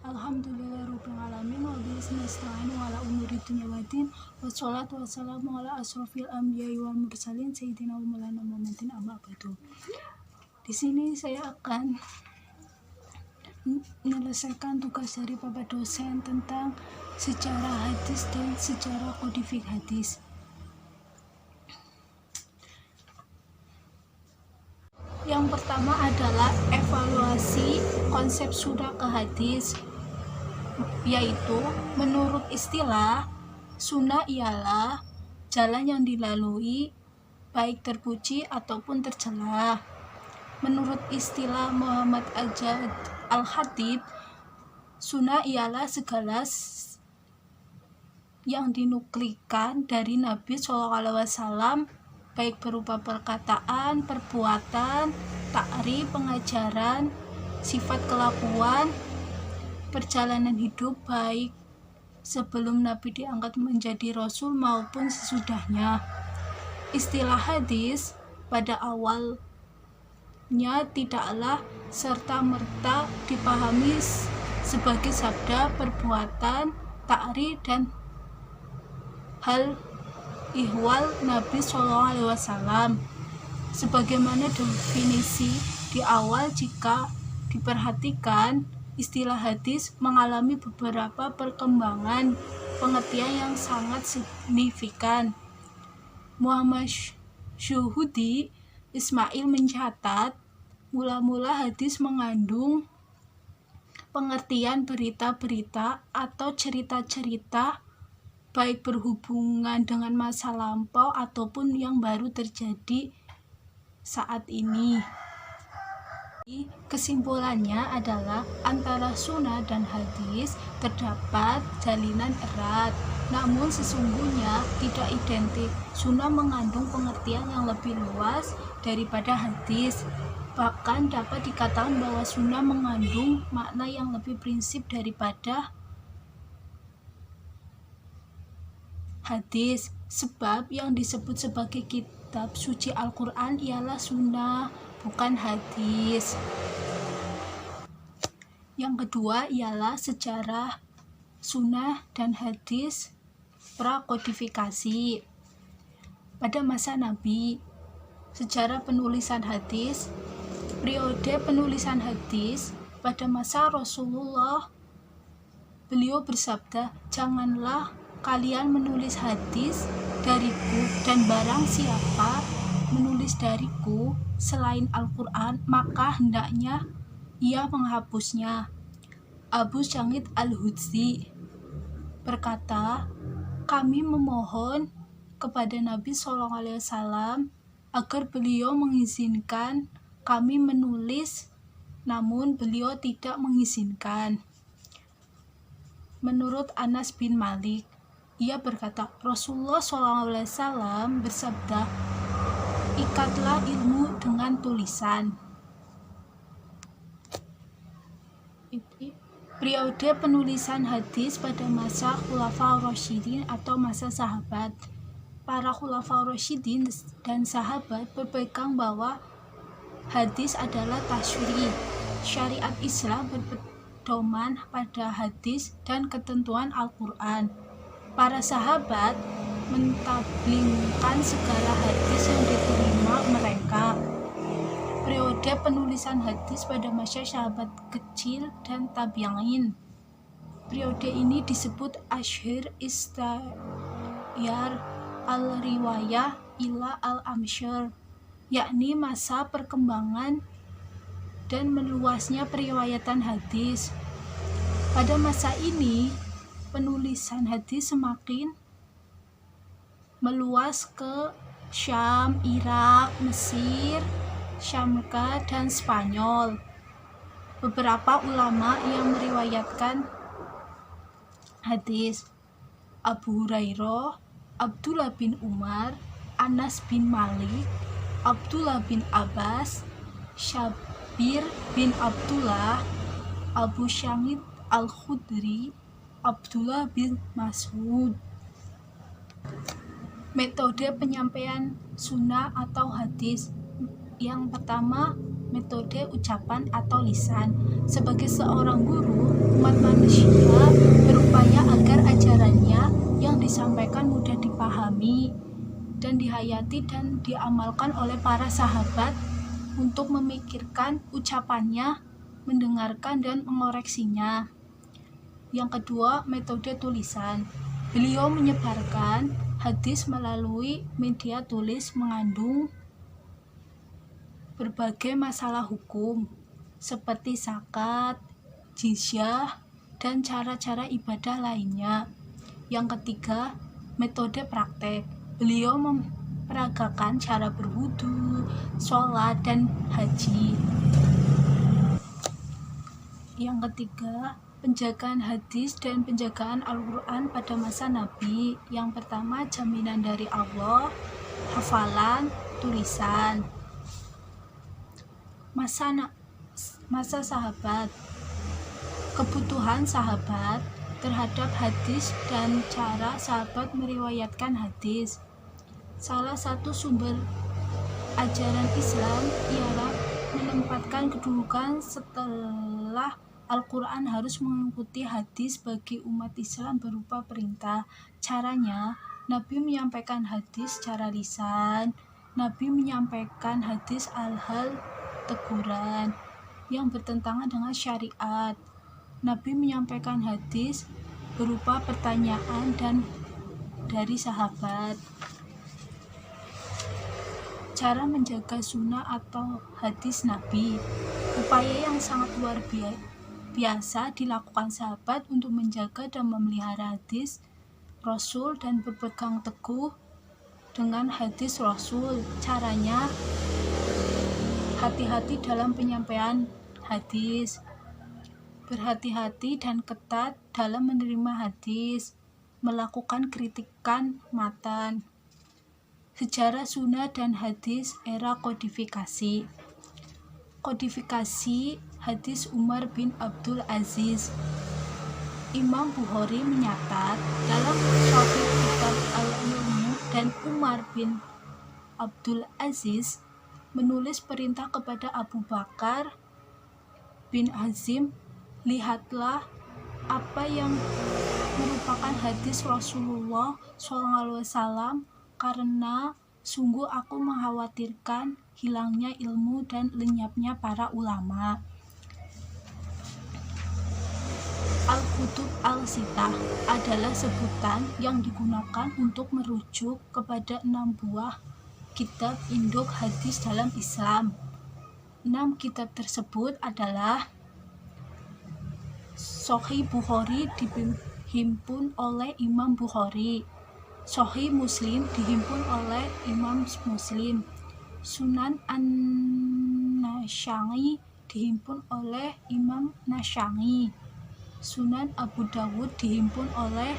Alhamdulillahirabbil alamin wa bihi nasta'in wa ala umuri dunya waddin wassalatu wassalamu ala asrofil anbiya'i wal mursalin sayyidina wa maulana Muhammadin amma ba'du. Di sini saya akan menyelesaikan tugas dari Bapak dosen tentang sejarah hadis dan sejarah kodifik hadis. Yang pertama adalah evaluasi konsep sunnah ke hadis, yaitu menurut istilah sunnah ialah jalan yang dilalui baik terpuji ataupun tercela. Menurut istilah Muhammad Ajad Al-Khatib, sunnah ialah segala yang dinuklikan dari Nabi SAW, baik berupa perkataan, perbuatan, takrif, pengajaran, sifat kelakuan, perjalanan hidup baik sebelum Nabi diangkat menjadi Rasul maupun sesudahnya. Istilah hadis pada awalnya tidaklah serta-merta dipahami sebagai sabda, perbuatan, takrif, dan hal ihwal Nabi SAW. Sebagaimana definisi di awal, jika diperhatikan, istilah hadis mengalami beberapa perkembangan pengertian yang sangat signifikan. Muhammad Syuhudi Ismail mencatat, mula-mula hadis mengandung pengertian berita-berita atau cerita-cerita baik berhubungan dengan masa lampau ataupun yang baru terjadi saat ini. Kesimpulannya adalah antara sunnah dan hadis terdapat jalinan erat, namun sesungguhnya tidak identik. Sunnah mengandung pengertian yang lebih luas daripada hadis. Bahkan dapat dikatakan bahwa sunnah mengandung makna yang lebih prinsip daripada hadis, sebab yang disebut sebagai kitab suci Al-Quran ialah sunnah, bukan hadis. Yang kedua ialah sejarah sunnah dan hadis prakodifikasi. Pada masa Nabi, sejarah penulisan hadis, periode penulisan hadis pada masa Rasulullah, beliau bersabda, "Janganlah kalian menulis hadis dariku, dan barang siapa menulis dariku selain Al-Quran, maka hendaknya ia menghapusnya." Abu Sa'id Al-Khudri berkata, "Kami memohon kepada Nabi SAW agar beliau mengizinkan kami menulis, namun beliau tidak mengizinkan." Menurut Anas bin Malik, ia berkata, Rasulullah SAW bersabda, "Ikatlah ilmu dengan tulisan." Periode penulisan hadis pada masa Khulafaur Rasyidin atau masa sahabat. Para Khulafaur Rasyidin dan sahabat berpegang bahwa hadis adalah tasyri'. Syariat Islam berpedoman pada hadis dan ketentuan Al-Quran. Para sahabat mentablingkan segala hadis yang diterima mereka. Periode penulisan hadis pada masa sahabat kecil dan tabi'in. Periode ini disebut Ashir Istiyar al-Riwayah ila al-Amsyar, yakni masa perkembangan dan meluasnya periwayatan hadis. Pada masa ini, penulisan hadis semakin meluas ke Syam, Irak, Mesir, Syamka, dan Spanyol. Beberapa ulama yang meriwayatkan hadis: Abu Hurairah, Abdullah bin Umar, Anas bin Malik, Abdullah bin Abbas, Syabir bin Abdullah, Abu Sa'id Al-Khudri, Abdullah bin Mas'ud. Metode penyampaian sunnah atau hadis. Yang pertama, metode ucapan atau lisan. Sebagai seorang guru, umat manusia berupaya agar ajarannya yang disampaikan mudah dipahami dan dihayati dan diamalkan oleh para sahabat untuk memikirkan ucapannya, mendengarkan dan mengoreksinya. Yang kedua, metode tulisan. Beliau menyebarkan hadis melalui media tulis mengandung berbagai masalah hukum seperti zakat, jizyah, dan cara-cara ibadah lainnya. Yang ketiga, metode praktek. Beliau memperagakan cara berwudu, sholat, dan haji. Yang ketiga, penjagaan hadis dan penjagaan Al-Quran pada masa Nabi. Yang pertama, jaminan dari Allah, hafalan, tulisan. Masa sahabat, kebutuhan sahabat terhadap hadis dan cara sahabat meriwayatkan hadis. Salah satu sumber ajaran Islam ialah menempatkan kedudukan setelah Al-Quran harus mengikuti hadis bagi umat Islam berupa perintah. Caranya, Nabi menyampaikan hadis secara lisan. Nabi menyampaikan hadis al-hal teguran yang bertentangan dengan syariat. Nabi menyampaikan hadis berupa pertanyaan dan dari sahabat. Cara menjaga sunnah atau hadis Nabi. Upaya yang sangat luar biasa dilakukan sahabat untuk menjaga dan memelihara hadis Rasul dan berpegang teguh dengan hadis Rasul. Caranya, hati-hati dalam penyampaian hadis, berhati-hati dan ketat dalam menerima hadis, melakukan kritikan matan. Sejarah sunnah dan hadis era kodifikasi. Kodifikasi hadis Umar bin Abdul Aziz. Imam Bukhari menyatat dalam Sahih Kitab Al-Ilmu dan Umar bin Abdul Aziz menulis perintah kepada Abu Bakar bin Hazim, lihatlah apa yang merupakan hadis Rasulullah SAW, karena sungguh aku mengkhawatirkan hilangnya ilmu dan lenyapnya para ulama. Al-Kutub Al-Sittah adalah sebutan yang digunakan untuk merujuk kepada 6 buah kitab induk hadis dalam Islam. 6 kitab tersebut adalah Sahih Bukhari dihimpun oleh Imam Bukhari, Sahih Muslim dihimpun oleh Imam Muslim, Sunan An-Nasa'i dihimpun oleh Imam Nasa'i, Sunan Abu Dawud dihimpun oleh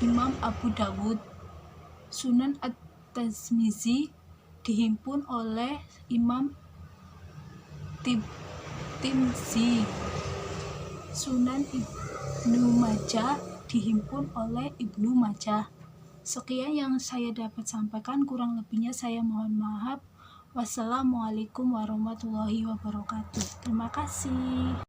Imam Abu Dawud, Sunan At-Tirmizi dihimpun oleh Imam Tirmizi, Sunan Ibnu Majah dihimpun oleh Ibnu Majah. Sekian yang saya dapat sampaikan, kurang lebihnya saya mohon maaf. Wassalamualaikum warahmatullahi wabarakatuh. Terima kasih.